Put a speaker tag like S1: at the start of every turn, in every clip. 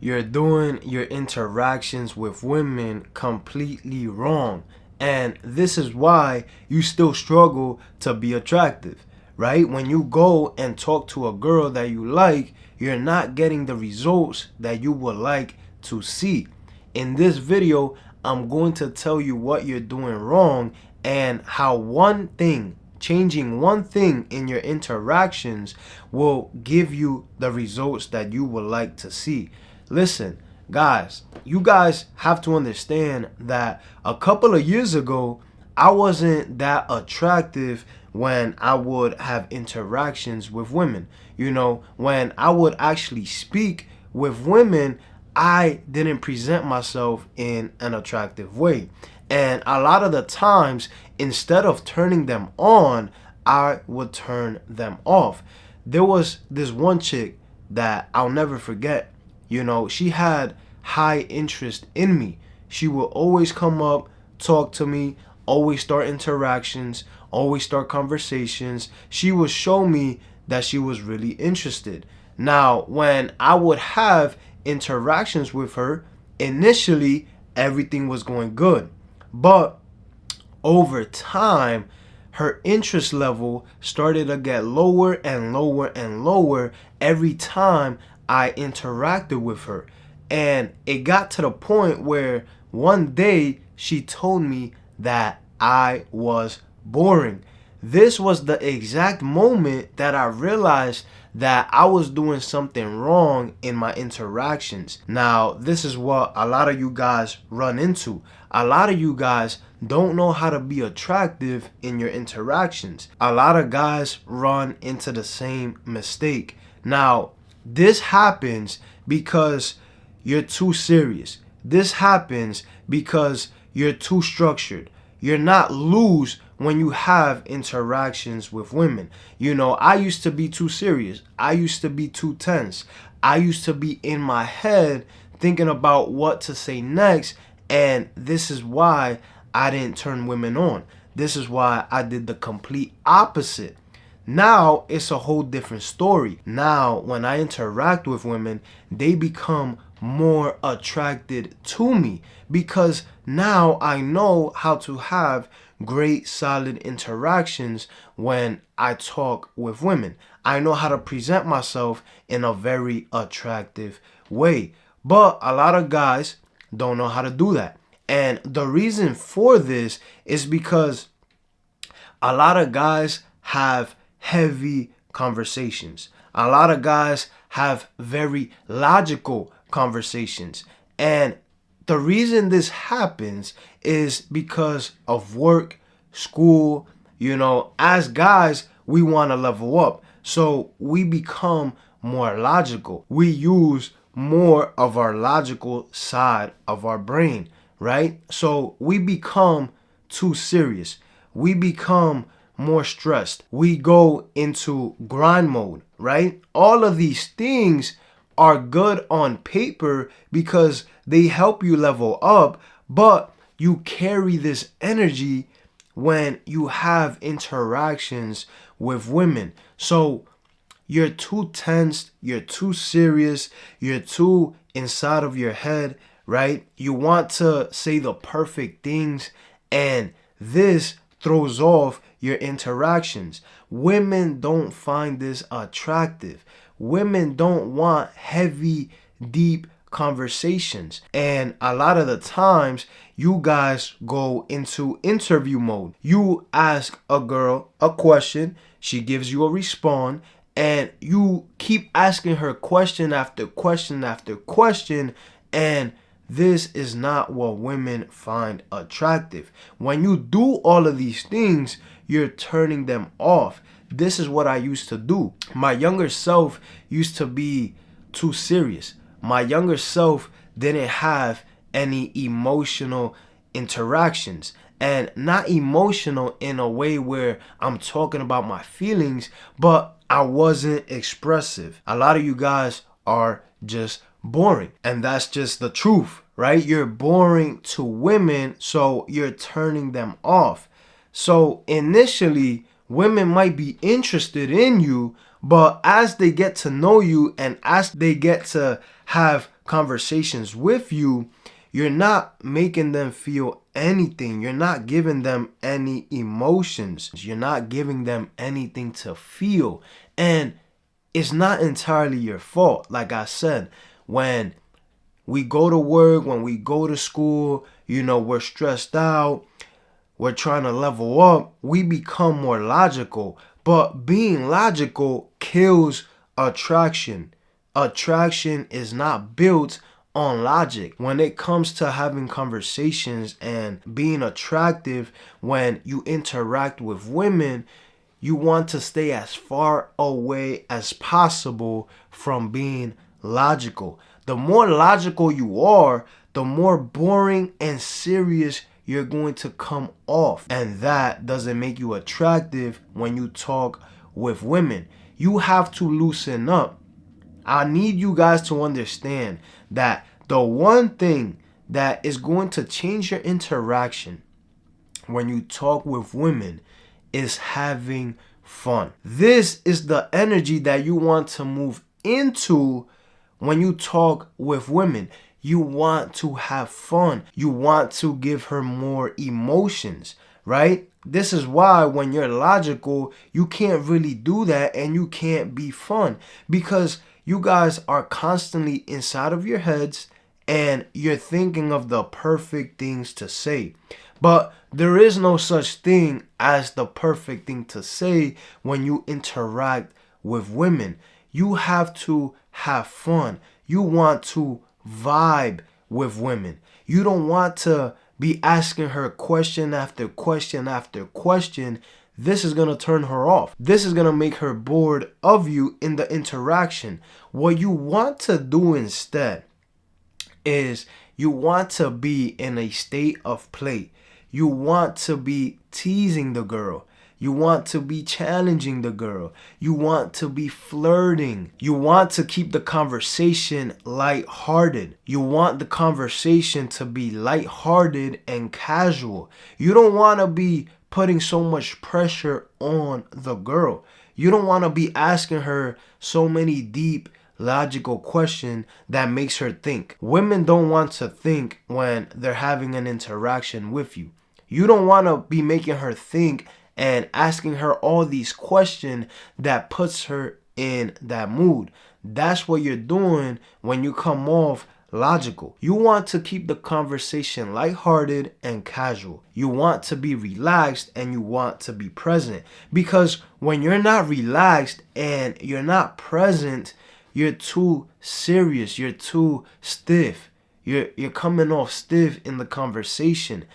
S1: You're doing your interactions with women completely wrong. And this is why you still struggle to be attractive, right? When you go and talk to a girl that you like, you're not getting the results that you would like to see. In this video, I'm going to tell you what you're doing wrong and how changing one thing in your interactions will give you the results that you would like to see. Listen, guys, you guys have to understand that a couple of years ago, I wasn't that attractive when I would have interactions with women. When I would actually speak with women, I didn't present myself in an attractive way. And a lot of the times, instead of turning them on, I would turn them off. There was this one chick that I'll never forget. She had high interest in me. She would always come up, talk to me, always start interactions, always start conversations. She would show me that she was really interested. Now, when I would have interactions with her, initially everything was going good. But over time, her interest level started to get lower and lower and lower every time I interacted with her. And it got to the point where one day she told me that I was boring. This was the exact moment that I realized that I was doing something wrong in my interactions. Now, this is what a lot of you guys run into. A lot of you guys don't know how to be attractive in your interactions. A lot of guys run into the same mistake. Now, this happens because you're too serious. This happens because you're too structured. You're not loose when you have interactions with women. I used to be too serious. I used to be too tense. I used to be in my head thinking about what to say next, and this is why I didn't turn women on. This is why I did the complete opposite. Now it's a whole different story. Now, when I interact with women, they become more attracted to me because now I know how to have great solid interactions when I talk with women. I know how to present myself in a very attractive way. But a lot of guys don't know how to do that. And the reason for this is because a lot of guys have heavy conversations. A lot of guys have very logical conversations. And the reason this happens is because of work, school. As guys, we want to level up. So we become more logical. We use more of our logical side of our brain, right? So we become too serious. We become more stressed. We go into grind mode, right? All of these things are good on paper because they help you level up, but you carry this energy when you have interactions with women. So you're too tense, you're too serious, you're too inside of your head, right? You want to say the perfect things, and this throws off your interactions. Women don't find this attractive. Women don't want heavy, deep conversations. And a lot of the times, you guys go into interview mode. You ask a girl a question, she gives you a response, and you keep asking her question after question after question, and this is not what women find attractive. When you do all of these things, you're turning them off. This is what I used to do. My younger self used to be too serious. My younger self didn't have any emotional interactions, and not emotional in a way where I'm talking about my feelings, but I wasn't expressive. A lot of you guys are just boring, and that's just the truth, right? You're boring to women, so you're turning them off. So initially, women might be interested in you, but as they get to know you and as they get to have conversations with you, you're not making them feel anything. You're not giving them any emotions. You're not giving them anything to feel. And it's not entirely your fault. Like I said, when we go to work, when we go to school, we're stressed out, we're trying to level up, we become more logical. But being logical kills attraction. Attraction is not built on logic. When it comes to having conversations and being attractive, when you interact with women, you want to stay as far away as possible from being logical. The more logical you are, the more boring and serious you're going to come off. And that doesn't make you attractive when you talk with women. You have to loosen up. I need you guys to understand that the one thing that is going to change your interaction when you talk with women is having fun. This is the energy that you want to move into when you talk with women. You want to have fun. You want to give her more emotions, right? This is why when you're logical, you can't really do that and you can't be fun because you guys are constantly inside of your heads and you're thinking of the perfect things to say. But there is no such thing as the perfect thing to say when you interact with women. You have to have fun. You want to vibe with women. You don't want to be asking her question after question after question. This is going to turn her off. This is going to make her bored of you in the interaction. What you want to do instead is you want to be in a state of play. You want to be teasing the girl. You want to be challenging the girl. You want to be flirting. You want to keep the conversation lighthearted. You want the conversation to be lighthearted and casual. You don't want to be putting so much pressure on the girl. You don't want to be asking her so many deep, logical questions that makes her think. Women don't want to think when they're having an interaction with you. You don't want to be making her think and asking her all these questions that puts her in that mood. That's what you're doing when you come off logical. You want to keep the conversation lighthearted and casual. You want to be relaxed and you want to be present. Because when you're not relaxed and you're not present, you're too serious. You're too stiff. You're coming off stiff in the conversation.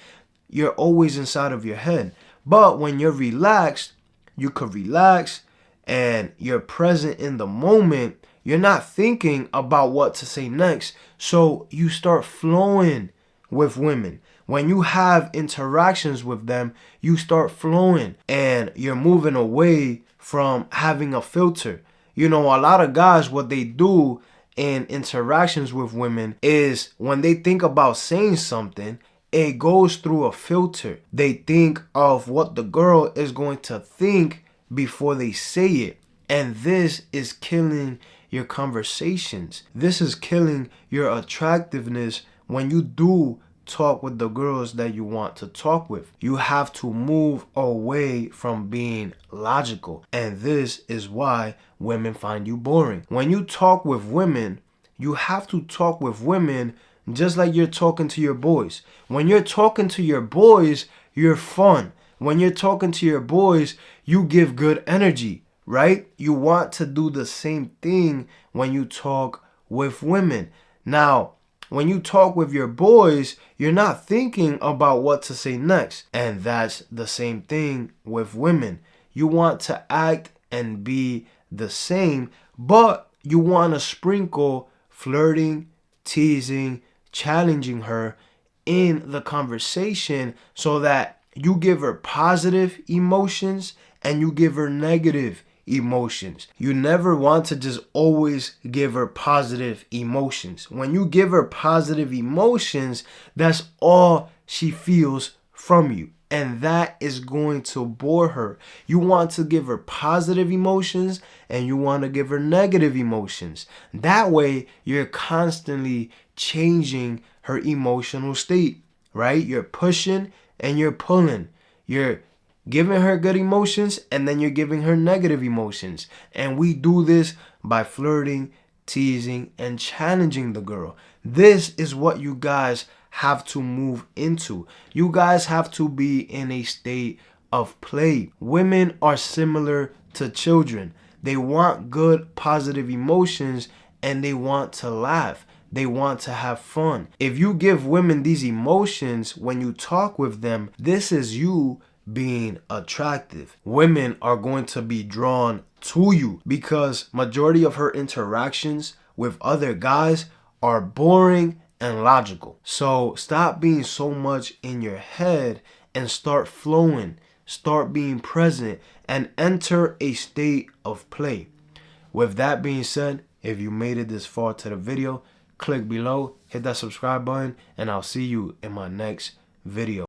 S1: You're always inside of your head. But when you're relaxed, you could relax and you're present in the moment. You're not thinking about what to say next. So you start flowing with women. When you have interactions with them, you start flowing and you're moving away from having a filter. A lot of guys, what they do in interactions with women is when they think about saying something, it goes through a filter. They think of what the girl is going to think before they say it. And this is killing your conversations. This is killing your attractiveness when you do talk with the girls that you want to talk with. You have to move away from being logical. And this is why women find you boring. When you talk with women, you have to talk with women just like you're talking to your boys. When you're talking to your boys, you're fun. When you're talking to your boys, you give good energy, right? You want to do the same thing when you talk with women. Now, when you talk with your boys, you're not thinking about what to say next. And that's the same thing with women. You want to act and be the same, but you want to sprinkle flirting, teasing, challenging her in the conversation so that you give her positive emotions and you give her negative emotions. You never want to just always give her positive emotions. When you give her positive emotions, that's all she feels from you. and that is going to bore her. You want to give her positive emotions and you want to give her negative emotions. That way, you're constantly changing her emotional state, right? You're pushing and you're pulling. You're giving her good emotions and then you're giving her negative emotions. And we do this by flirting, teasing, and challenging the girl. This is what you guys have to move into. You guys have to be in a state of play. Women are similar to children. They want good, positive emotions and they want to laugh. They want to have fun. If you give women these emotions when you talk with them, this is you being attractive. Women are going to be drawn to you because majority of her interactions with other guys are boring and logical. So stop being so much in your head and start flowing, start being present, and enter a state of play. With that being said, if you made it this far to the video, click below, hit that subscribe button, and I'll see you in my next video.